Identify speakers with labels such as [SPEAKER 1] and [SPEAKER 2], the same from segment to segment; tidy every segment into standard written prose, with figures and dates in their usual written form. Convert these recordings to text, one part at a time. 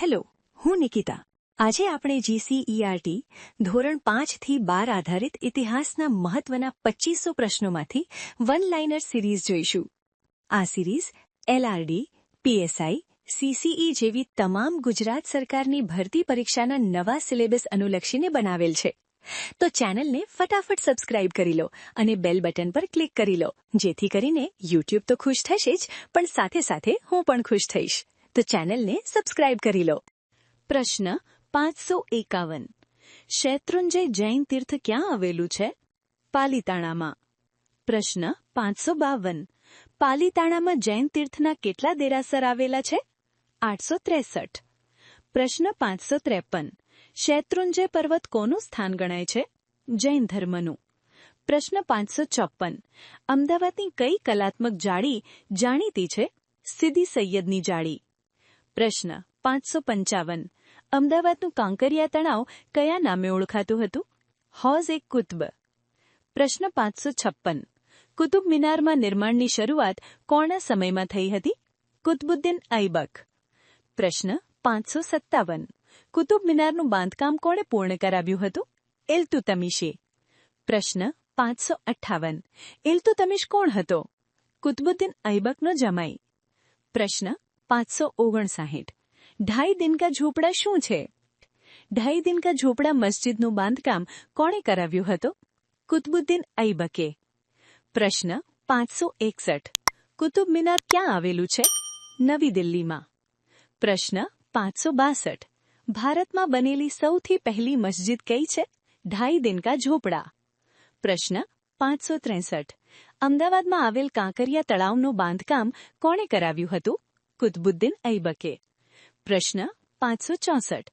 [SPEAKER 1] Hello, હું નિકિતા. આજે આપણે જીસીઈઆરટી ધોરણ 5 થી 12 આધારિત ઇતિહાસના મહત્વના 2500 પ્રશ્નોમાંથી વન લાઇનર સિરીઝ જોઈશું. આ સિરીઝ એલઆરડી, પીએસઆઈ, સીસીઈ જેવી તમામ ગુજરાત સરકારની ભરતી પરીક્ષાના નવા સિલેબસ અનુલક્ષીને બનાવેલ છે. તો ચેનલને ફટાફટ સબસ્ક્રાઇબ કરી લો અને બેલ બટન પર ક્લિક કરી લો, જેથી કરીને યુટ્યુબ તો ખુશ થશે જ, પણ સાથે સાથે હું પણ ખુશ થઈશ. તો ચેનલને સબસ્ક્રાઇબ કરી લો. પ્રશ્ન 551. શેત્રુંજય જૈન તીર્થ ક્યાં આવેલું છે? પાલીતાણામાં. પ્રશ્ન 552. પાલીતાણામાં જૈન તીર્થના કેટલા દેરાસર આવેલા છે? 863. પ્રશ્ન 553. શેત્રુંજય પર્વત કોનું સ્થાન ગણાય છે? જૈન ધર્મનું. પ્રશ્ન 554. અમદાવાદની કઈ કલાત્મક જાળી જાણીતી છે? સીદી સૈયદની જાળી. પ્રશ્ન 555. અમદાવાદનું કાંકરિયા તળાવ કયા નામે ઓળખાતું હતું? હૌઝ-એ-કુત્બ. પ્રશ્ન 556. કુતુબ મિનારમાં નિર્માણની શરૂઆત કોના સમયમાં થઈ હતી? કુતબુદ્દીન ઐબક. પ્રશ્ન 557. કુતુબ મિનારનું બાંધકામ કોણે પૂર્ણ કરાવ્યું હતું? ઇલ્તુતમિશે. પ્રશ્ન 558. ઇલ્તુતમિશ કોણ હતો? કુતબુદ્દીન ઐબકનો જમાઈ. પ્રશ્ન 559. ઢાઈ દિનકા ઝૂંપડા શું છે? ઢાઈ દિનકા ઝૂંપડા મસ્જિદનું બાંધકામ કોણે કરાવ્યું હતું? કુતબુદ્દીન ઐબકે. પ્રશ્ન 561. કુતુબ મિનાર ક્યાં આવેલું છે? નવી દિલ્હીમાં. પ્રશ્ન 562. ભારતમાં બનેલી સૌથી પહેલી મસ્જિદ કઈ છે? ઢાઈ દિનકા ઝૂંપડા. પ્રશ્ન 563. અમદાવાદમાં આવેલ કાંકરિયા તળાવનું બાંધકામ કોણે કરાવ્યું હતું? કુતબુદ્દીન ઐબકે. પ્રશ્ન 564.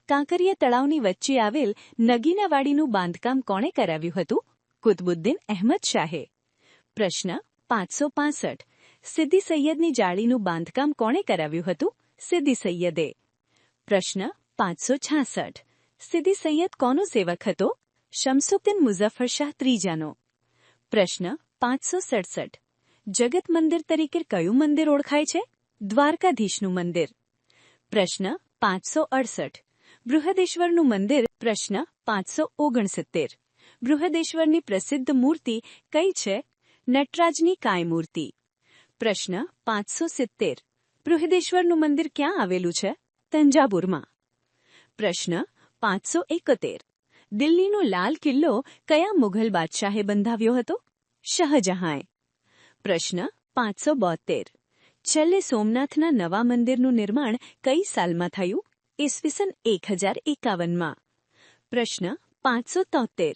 [SPEAKER 1] કાંકરિયા તળાવની વચ્ચે આવેલ નગીનાવાડીનું બાંધકામ કોણે કરાવ્યું હતું? કુતબુદ્દીન અહેમદ શાહે. પ્રશ્ન 565. સીદી સૈયદની જાળીનું બાંધકામ કોણે કરાવ્યું હતું? સીદી સૈયદે. પ્રશ્ન 566. સીદી સૈયદ કોનો સેવક હતો? શમસુદ્દીન મુઝફ્ફર શાહ ત્રીજાનો. પ્રશ્ન 567. જગત મંદિર તરીકે કયું મંદિર ઓળખાય છે? દ્વારકાધીશનું મંદિર. પ્રશ્ન 568. બૃહદેશ્વરનું મંદિર. પ્રશ્ન 569. બૃહદેશ્વરની પ્રસિદ્ધ મૂર્તિ કઈ છે? નટરાજની કાય મૂર્તિ. પ્રશ્ન 570. બૃહદેશ્વરનું મંદિર ક્યાં આવેલું છે? તંજાવુરમાં. પ્રશ્ન 571. દિલ્હીનો લાલ કિલ્લો કયા મુઘલ બાદશાહે બંધાવ્યો હતો? શાહજહાંએ. પ્રશ્ન 572. છેલ્લે સોમનાથના નવા મંદિરનું નિર્માણ કઈ સાલમાં થયું? ઈસવીસન 1051માં. પ્રશ્ન 573.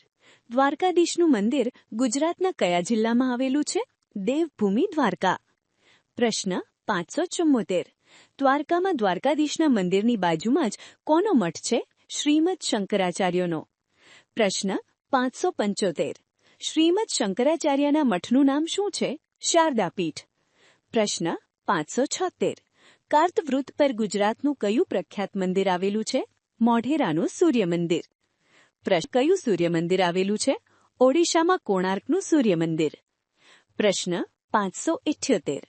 [SPEAKER 1] દ્વારકાધીશનું મંદિર ગુજરાતના કયા જિલ્લામાં આવેલું છે? દેવભૂમિ દ્વારકા. પ્રશ્ન 574. દ્વારકામાં દ્વારકાધીશના મંદિરની બાજુમાં જ કોનો મઠ છે? શ્રીમદ શંકરાચાર્યનો. પ્રશ્ન 575. શ્રીમદ શંકરાચાર્યના મઠનું નામ શું છે? શારદાપીઠ. પ્રશ્ન 576. કાર્તવૃત્ત પર ગુજરાતનું કયું પ્રખ્યાત મંદિર આવેલું છે? મોઢેરાનું સૂર્ય મંદિર. પ્રશ્ન કયું સૂર્ય મંદિર આવેલું છે? ઓડિશામાં કોણાર્કનું સૂર્ય મંદિર. પ્રશ્ન 578.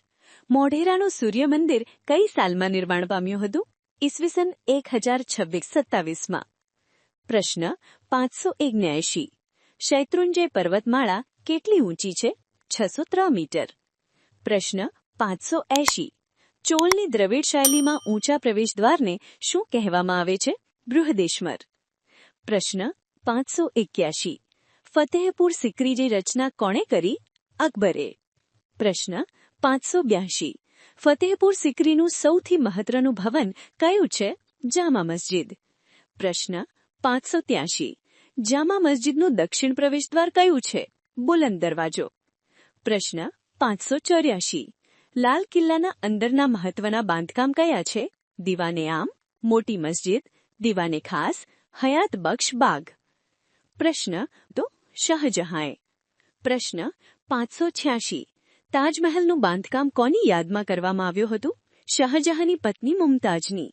[SPEAKER 1] મોઢેરાનું સૂર્ય મંદિર કઈ સાલમાં નિર્માણ પામ્યું હતું? ઈસવીસન 1026-27માં. પ્રશ્ન 579. શૈત્રુંજય પર્વતમાળા કેટલી ઊંચી છે? 603 મીટર. પ્રશ્ન 580. ચોલની દ્રવિડ શૈલીમાં ઊંચા પ્રવેશદ્વારને શું કહેવામાં આવે છે? બૃહદેશ્વર. પ્રશ્ન 581. ફતેહપુર સિક્રીની રચના કોણે કરી? અકબરે. પ્રશ્ન 582. ફતેહપુર સિક્રીનું સૌથી મહત્વનું ભવન કયું છે? જામા મસ્જિદ. પ્રશ્ન 583. જામા મસ્જિદનું દક્ષિણ પ્રવેશદ્વાર કયું છે? બુલંદ દરવાજો. પ્રશ્ન 584. લાલ કિલ્લાના અંદરના મહત્વના બાંધકામ કયા છે? દીવાને આમ, મોટી મસ્જિદ, દીવાને ખાસ, હયાત બક્ષ બાગ. પ્રશ્ન તો શાહજહાંએ. પ્રશ્ન 586. તાજમહેલનું બાંધકામ કોની યાદમાં કરવામાં આવ્યું હતું? શાહજહાંની પત્ની મુમતાજની.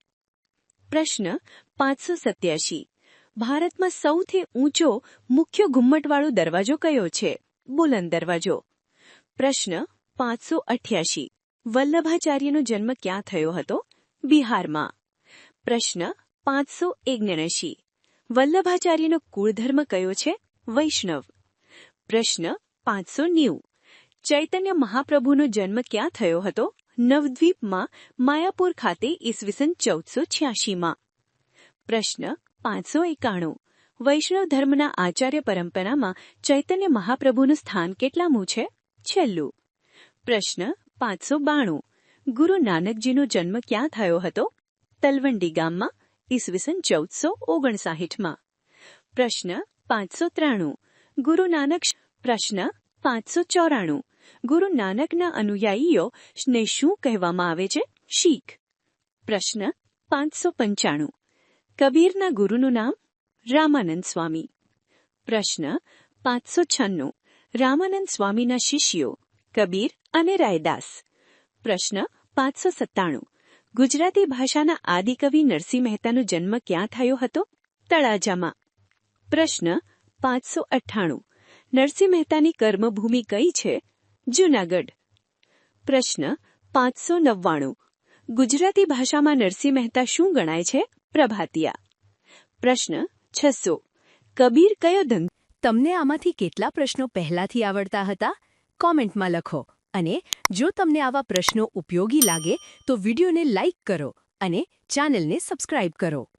[SPEAKER 1] પ્રશ્ન 587. ભારતમાં સૌથી ઊંચો મુખ્ય ઘુમ્મટવાળો દરવાજો કયો છે? બુલંદ દરવાજો. પ્રશ્ન 588. વલ્લભાચાર્યનો જન્મ ક્યાં થયો હતો? બિહારમાં.
[SPEAKER 2] પ્રશ્ન 579 વલ્લભાચાર્યનો કુળધર્મ કયો છે? વૈષ્ણવ. પ્રશ્ન 590 ચૈતન્ય મહાપ્રભુનો જન્મ ક્યાં થયો હતો? નવદ્વીપમાં માયાપુર ખાતે ઈસવીસન 1486માં. પ્રશ્ન 591 વૈષ્ણવ ધર્મના આચાર્ય પરંપરામાં ચૈતન્ય મહાપ્રભુનું સ્થાન કેટલામું છે? છેલ્લું. પ્રશ્ન 592 ગુરુ નાનકજીનો જન્મ ક્યાં થયો હતો? તલવંડી ગામમાં ઈસવીસન 1459માં. પ્રશ્ન 593 ગુરુ નાનક. પ્રશ્ન 594 ગુરુ નાનકના અનુયાયીઓને શું કહેવામાં આવે છે? શીખ. પ્રશ્ન 595 કબીરના ગુરુનું નામ? રામાનંદ સ્વામી. પ્રશ્ન 596 રામાનંદ સ્વામીના શિષ્યો કબીર અને રાયદાસ. પ્રશ્ન 597 ગુજરાતી ભાષાના આદિકવિ નરસિંહ મહેતાનો જન્મ ક્યાં થયો હતો? તળાજામાં. પ્રશ્ન 598 નરસિંહ મહેતાની કર્મભૂમિ કઈ છે? જૂનાગઢ. પ્રશ્ન 599 ગુજરાતી ભાષામાં નરસિંહ મહેતા શું ગણાય છે? પ્રભાતિયા. પ્રશ્ન 600 કબીર કયો ધંધો?
[SPEAKER 1] તમને આમાંથી કેટલા પ્રશ્નો પહેલાથી આવડતા હતા? કોમેન્ટમાં લખો. અને જો તમને આવા પ્રશ્નો ઉપયોગી લાગે તો વિડીયોને લાઇક કરો અને ચેનલને સબસ્ક્રાઇબ કરો.